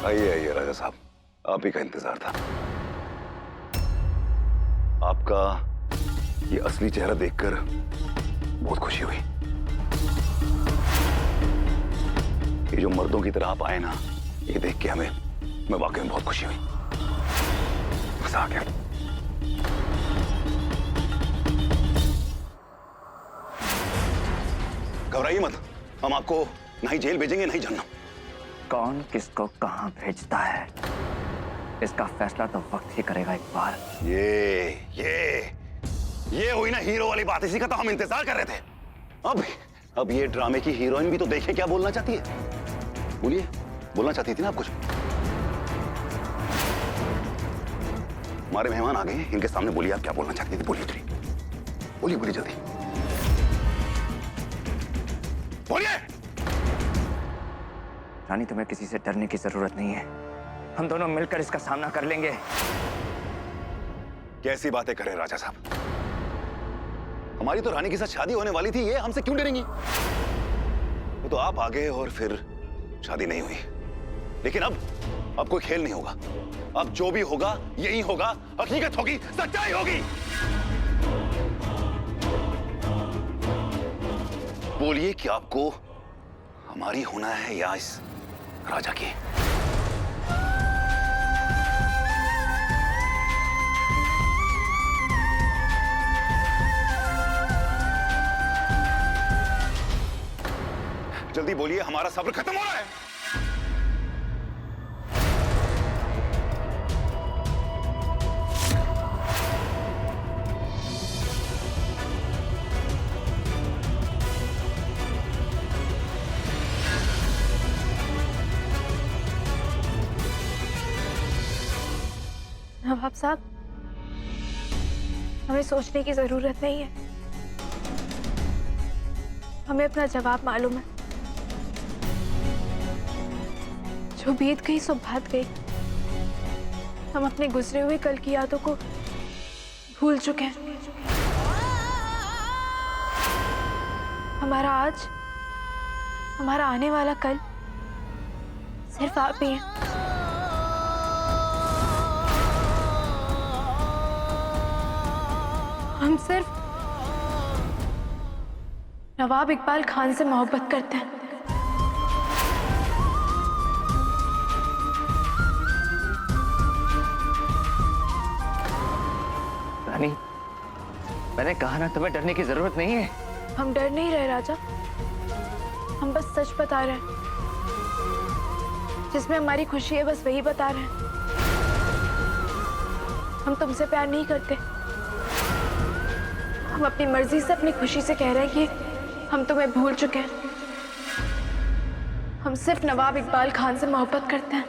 आइए आइए राजा साहब, आप ही का इंतजार था। आपका ये असली चेहरा देखकर बहुत खुशी हुई। ये जो मर्दों की तरह आप आए ना, ये देख के मैं वाकई में बहुत खुशी हुई। मजा आ गया। घबराइए मत, हम आपको ना ही जेल भेजेंगे ना ही जन्नत। कौन किसको कहां भेजता है, इसका फैसला तो वक्त ही करेगा इकबाल। ये हुई ना हीरो वाली बात, इसी का तो हम इंतजार कर रहे थे। अब ये ड्रामे की हीरोइन भी तो देखे क्या बोलना चाहती है। बोलिए, बोलना चाहती थी ना आप कुछ। हमारे मेहमान आ गए, इनके सामने बोलिए आप क्या बोलना चाहती थी। बोलिए बोलिए बोलिए जल्दी बोलिए। रानी, तुम्हें किसी से डरने की जरूरत नहीं है, हम दोनों मिलकर इसका सामना कर लेंगे। कैसी बातें करें राजा साहब, हमारी तो रानी के साथ शादी होने वाली थी, ये हमसे क्यों डरेंगी। वो तो आप आ गए और फिर शादी नहीं हुई। लेकिन अब कोई खेल नहीं होगा, अब जो भी होगा यही होगा, हकीकत होगी, सच्चाई होगी। बोलिए कि आपको हमारी होना है या इस राजा की। जल्दी बोलिए, हमारा सब्र खत्म हो रहा है। नवाब साहब, हमें सोचने की जरूरत नहीं है, हमें अपना जवाब मालूम है। जो बीत गई सो बात गई। हम अपने गुजरे हुए कल की यादों को भूल चुके हैं। हमारा आज, हमारा आने वाला कल सिर्फ आप ही हैं। हम सिर्फ नवाब इकबाल खान से मोहब्बत करते हैं। रानी, मैंने कहा ना, तुम्हें डरने की जरूरत नहीं है। हम डर नहीं रहे राजा, हम बस सच बता रहे हैं। जिसमें हमारी खुशी है बस वही बता रहे हैं। हम तुमसे प्यार नहीं करते, हम अपनी मर्जी से अपनी खुशी से कह रहे हैं कि हम तुम्हें भूल चुके हैं। हम सिर्फ नवाब इकबाल खान से मोहब्बत करते हैं।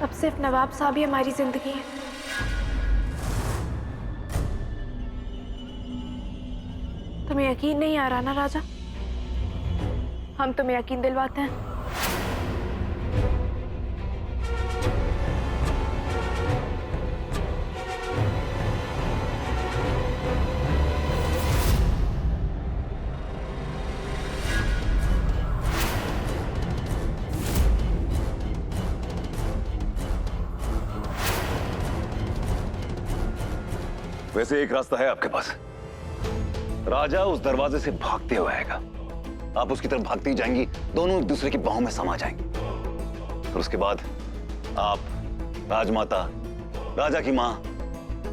अब सिर्फ नवाब साहब ही हमारी जिंदगी है। तुम्हें यकीन नहीं आ रहा ना राजा? हम तुम्हें यकीन दिलवाते हैं। वैसे एक रास्ता है आपके पास। राजा उस दरवाजे से भागते हुए आएगा, आप उसकी तरफ भागती जाएंगी, दोनों एक दूसरे की बाहों में समा जाएंगे। और उसके बाद आप, राजमाता, राजा की मां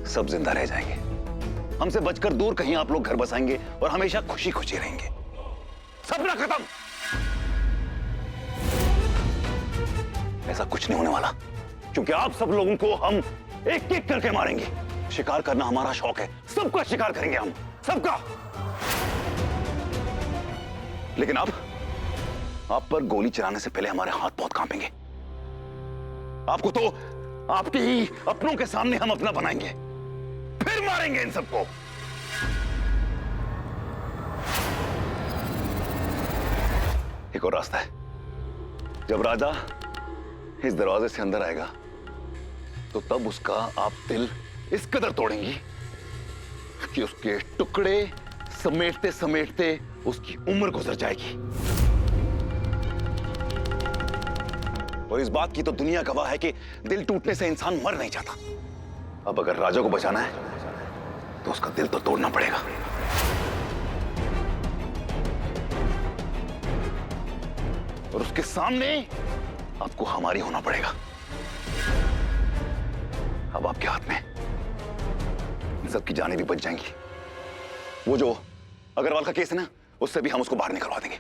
सब जिंदा रह जाएंगे। हमसे बचकर दूर कहीं आप लोग घर बसाएंगे और हमेशा खुशी खुशी रहेंगे। सपना खत्म। ऐसा कुछ नहीं होने वाला, क्योंकि आप सब लोगों को हम एक एक करके मारेंगे। शिकार करना हमारा शौक है, सबका शिकार करेंगे हम, सबका। लेकिन आप पर गोली चलाने से पहले हमारे हाथ बहुत कांपेंगे। आपको तो आपके ही अपनों के सामने हम अपना बनाएंगे, फिर मारेंगे इन सबको। एक और रास्ता है। जब राजा इस दरवाजे से अंदर आएगा तो तब उसका आप दिल इस कदर तोड़ेंगी कि उसके टुकड़े समेटते समेटते उसकी उम्र गुजर जाएगी। और इस बात की तो दुनिया गवाह है कि दिल टूटने से इंसान मर नहीं जाता। अब अगर राजा को बचाना है तो उसका दिल तो तोड़ना पड़ेगा। और उसके सामने आपको हमारी होना पड़ेगा। अब आपके हाथ में इन सबकी जानें भी बच जाएंगी। वो जो अग्रवाल का केस है ना, उससे भी हम उसको बाहर निकलवा देंगे।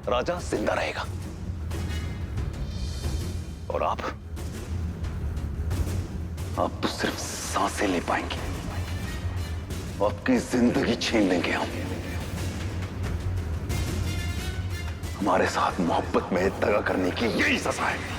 राजा जिंदा रहेगा और आप तो सिर्फ सांसें ले पाएंगे। आपकी जिंदगी छीन लेंगे हम। हमारे साथ मोहब्बत में दगा करने की यही सजा है।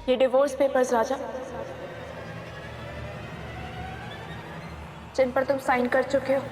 ये डिवोर्स पेपर्स राजा, जिन पर तुम साइन कर चुके हो।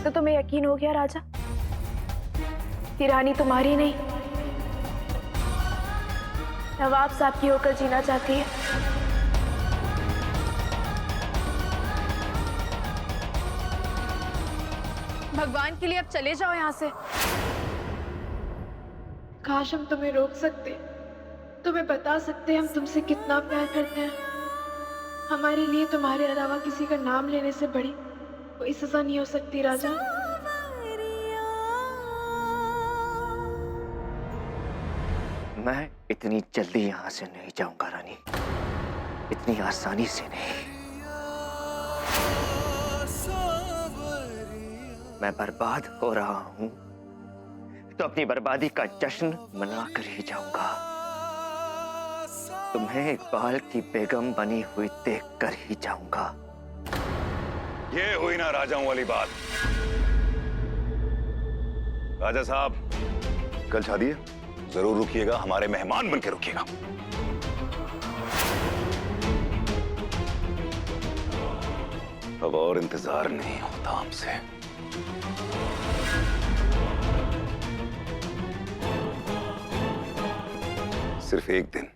तो तुम्हें यकीन हो गया राजा कि रानी तुम्हारी नहीं, नवाब साहब की होकर जीना चाहती है। भगवान के लिए अब चले जाओ यहाँ से। काश हम तुम्हें रोक सकते, तुम्हें बता सकते हम तुमसे कितना प्यार करते हैं। हमारे लिए तुम्हारे अलावा किसी का नाम लेने से बड़ी कोई सजा नहीं हो सकती राजा। मैं इतनी जल्दी यहां से नहीं जाऊंगा रानी, इतनी आसानी से नहीं। मैं बर्बाद हो रहा हूं तो अपनी बर्बादी का जश्न मना कर ही जाऊंगा। तुम्हें इकबाल की बेगम बनी हुई देखकर ही जाऊंगा। ये हुई ना राजाओं वाली बात। राजा साहब, कल शादी है, जरूर रुकिएगा, हमारे मेहमान बनकर रुकिएगा। अब और इंतजार नहीं होता हमसे। सिर्फ एक दिन।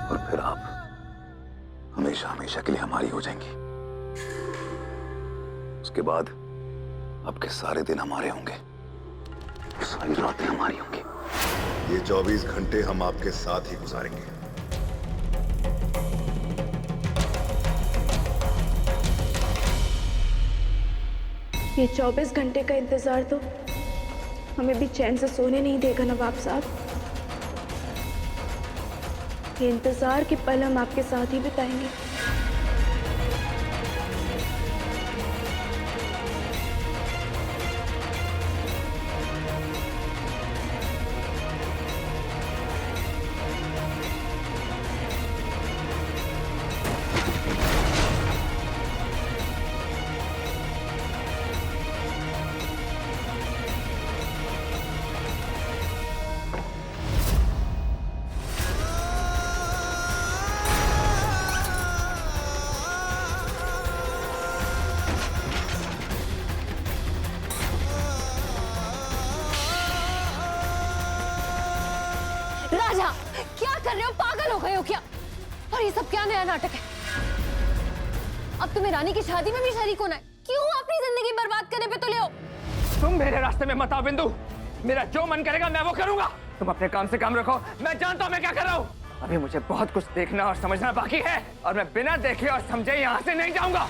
और फिर आप हमेशा हमेशा के लिए हमारी हो जाएंगी। उसके बाद आपके सारे दिन हमारे होंगे, सारी रातें हमारी होंगी। ये 24 घंटे हम आपके साथ ही गुजारेंगे। ये 24 घंटे का इंतजार तो हमें भी चैन से सोने नहीं देगा नवाब साहब। ये इंतजार के पल हम आपके साथ ही बिताएंगे। और ये सब क्या नया नाटक है? अब तुम्हें रानी की शादी में भी शरीक होना है? क्यों अपनी जिंदगी बर्बाद करने पे तो ले हो? तुम मेरे रास्ते में मत आओ बिंदु। मेरा जो मन करेगा मैं वो करूंगा। तुम अपने काम से काम रखो, मैं जानता हूं मैं क्या कर रहा हूँ। अभी मुझे बहुत कुछ देखना और समझना बाकी है, और मैं बिना देखे और समझे यहाँ से नहीं जाऊंगा।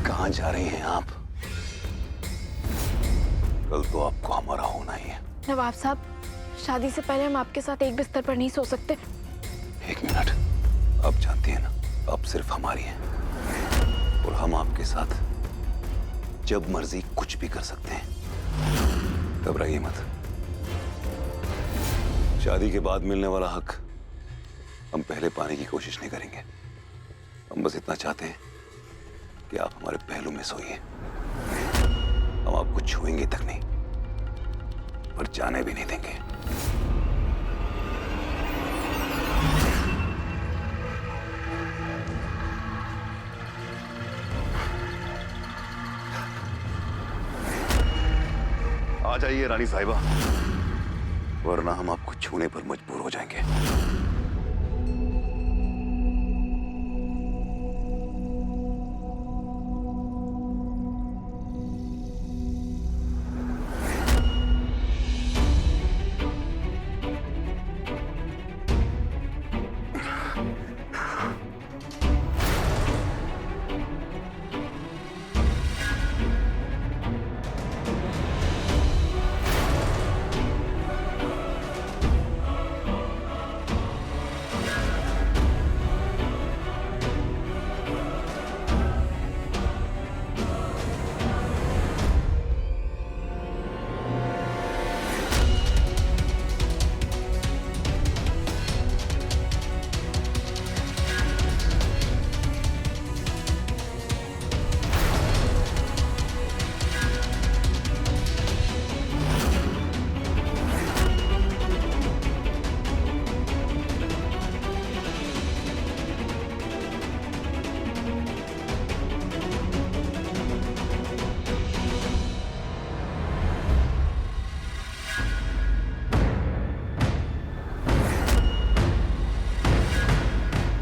कहां जा रही हैं आप? कल तो आपको हमारा होना ही है। नवाब साहब, शादी से पहले हम आपके साथ एक बिस्तर पर नहीं सो सकते। एक मिनट, आप जानती हैं ना, आप सिर्फ हमारी हैं और हम आपके साथ जब मर्जी कुछ भी कर सकते हैं। घबराइए मत। शादी के बाद मिलने वाला हक हम पहले पाने की कोशिश नहीं करेंगे। हम बस इतना चाहते हैं कि आप हमारे पहलू में सोइए। हम आपको छुएंगे तक नहीं, पर जाने भी नहीं देंगे। आ जाइए रानी साहिबा, वरना हम आपको छूने पर मजबूर हो जाएंगे।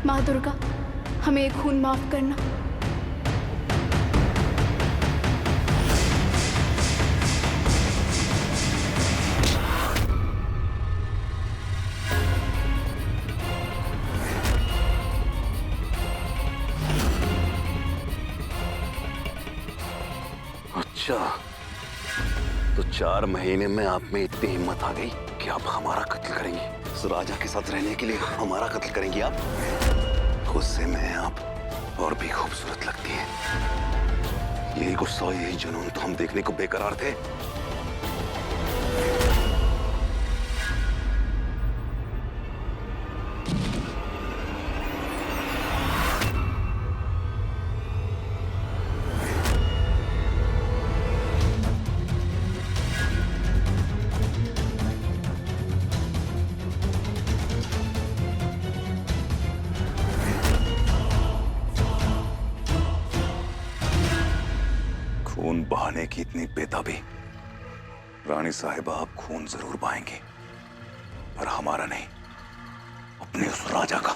माँ दुर्गा, हमें एक खून माफ करना। अच्छा, तो 4 महीने में आप में इतनी हिम्मत आ गई कि आप हमारा कत्ल करेंगी। उस राजा के साथ रहने के लिए हमारा कत्ल करेंगी आप? गुस्से में हैं आप और भी खूबसूरत लगती हैं। यही गुस्सा, यही जुनून तो हम देखने को बेकरार थे। खून बहाने की इतनी बेताबी? रानी साहिबा, आप खून जरूर बहाएंगे, पर हमारा नहीं, अपने उस राजा का।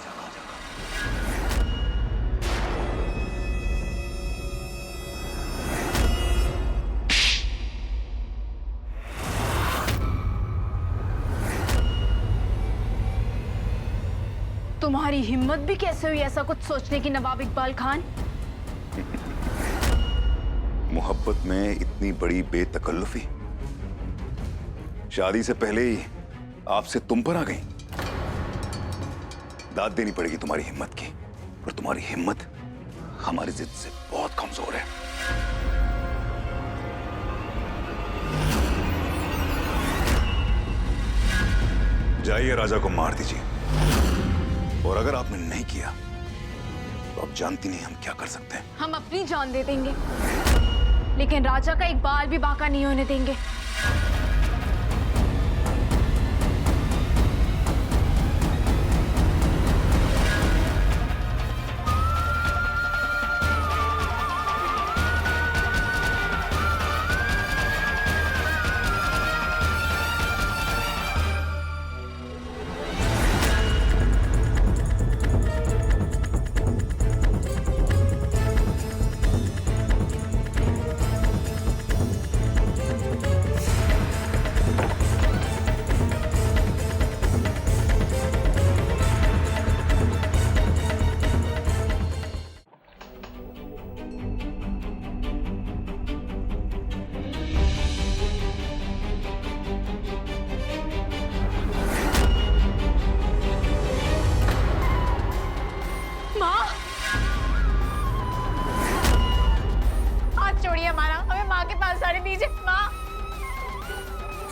तुम्हारी हिम्मत भी कैसे हुई ऐसा कुछ सोचने की नवाब इकबाल खान? मोहब्बत में इतनी बड़ी बेतकल्लुफी शादी से पहले ही आपसे तुम पर आ गई। दाद देनी पड़ेगी तुम्हारी हिम्मत की, और तुम्हारी हिम्मत हमारी जिद से बहुत कमजोर है। जाइए, राजा को मार दीजिए। और अगर आपने नहीं किया तो आप जानती नहीं हम क्या कर सकते हैं। हम अपनी जान दे देंगे, लेकिन राजा का एक बाल भी बाका नहीं होने देंगे।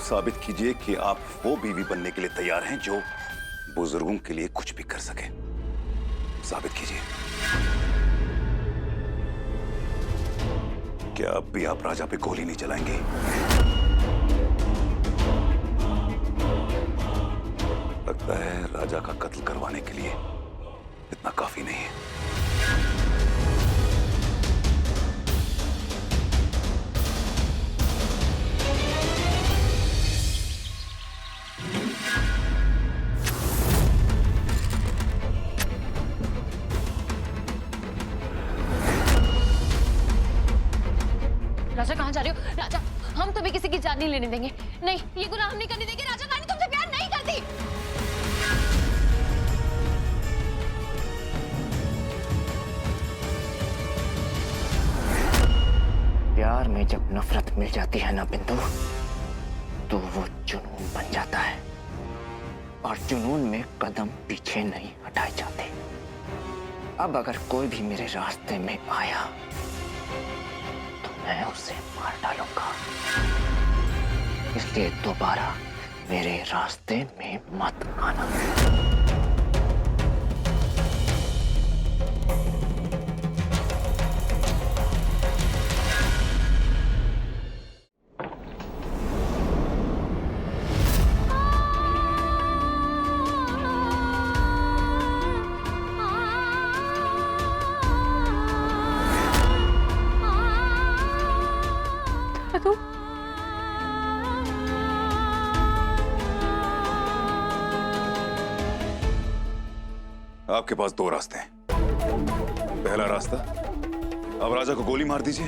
साबित कीजिए कि आप वो बीवी बनने के लिए तैयार हैं जो बुजुर्गों के लिए कुछ भी कर सके। साबित कीजिए। क्या अब भी आप राजा पे गोली नहीं चलाएंगे? लगता है राजा का कत्ल करवाने के लिए इतना काफी नहीं है। राजा कहाँ जा रहे हो? राजा, हम तुम्हें किसी की जान नहीं लेने देंगे। नहीं, ये गुनाह हम नहीं करने देंगे। राजा, रानी तुमसे प्यार नहीं करती। प्यार में जब नफरत मिल जाती है ना बिंदु, तो वो जुनून बन जाता है, और जुनून में कदम पीछे नहीं हटाए जाते। अब अगर कोई भी मेरे रास्ते में आया मैं उसे मार डालूंगा। इसलिए दोबारा मेरे रास्ते में मत आना। आपके पास दो रास्ते हैं। पहला रास्ता, अब राजा को गोली मार दीजिए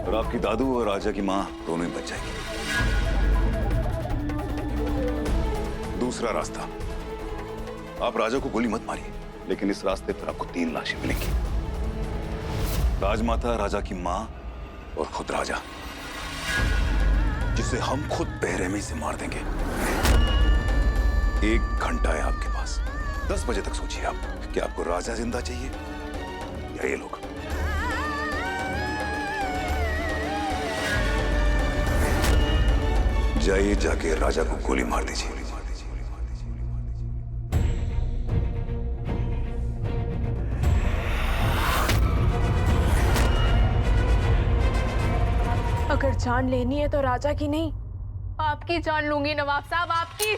और आपकी दादू और राजा की मां दोनों ही बच जाएगी। दूसरा रास्ता, आप राजा को गोली मत मारिए, लेकिन इस रास्ते पर आपको 3 लाशें मिलेंगी। राजमाता, राजा की मां और खुद राजा, जिसे हम खुद बेरहमी से मार देंगे। 1 घंटा है आपके पास। 10 बजे तक सोचिए आप कि आपको राजा जिंदा चाहिए या ये लोग। जाइए, जाके राजा को गोली मार दीजिए। अगर जान लेनी है तो राजा की नहीं, आपकी जान लूंगी नवाब साहब, आपकी।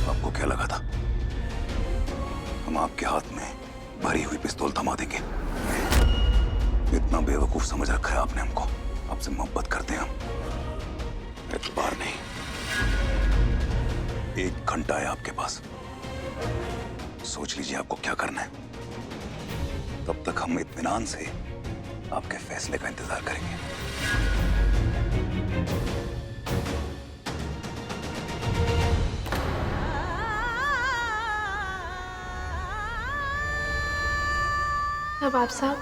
आपको क्या लगा था हम आपके हाथ में भरी हुई पिस्तौल थमा देंगे? इतना बेवकूफ समझ रखा है आपने हमको। आपसे मोहब्बत करते हैं हम, एतबार नहीं। 1 घंटा है आपके पास, सोच लीजिए आपको क्या करना है। तब तक हम इत्मीनान से आपके फैसले का इंतजार करेंगे। नवाब साहब,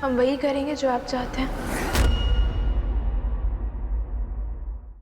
हम वही करेंगे जो आप चाहते हैं।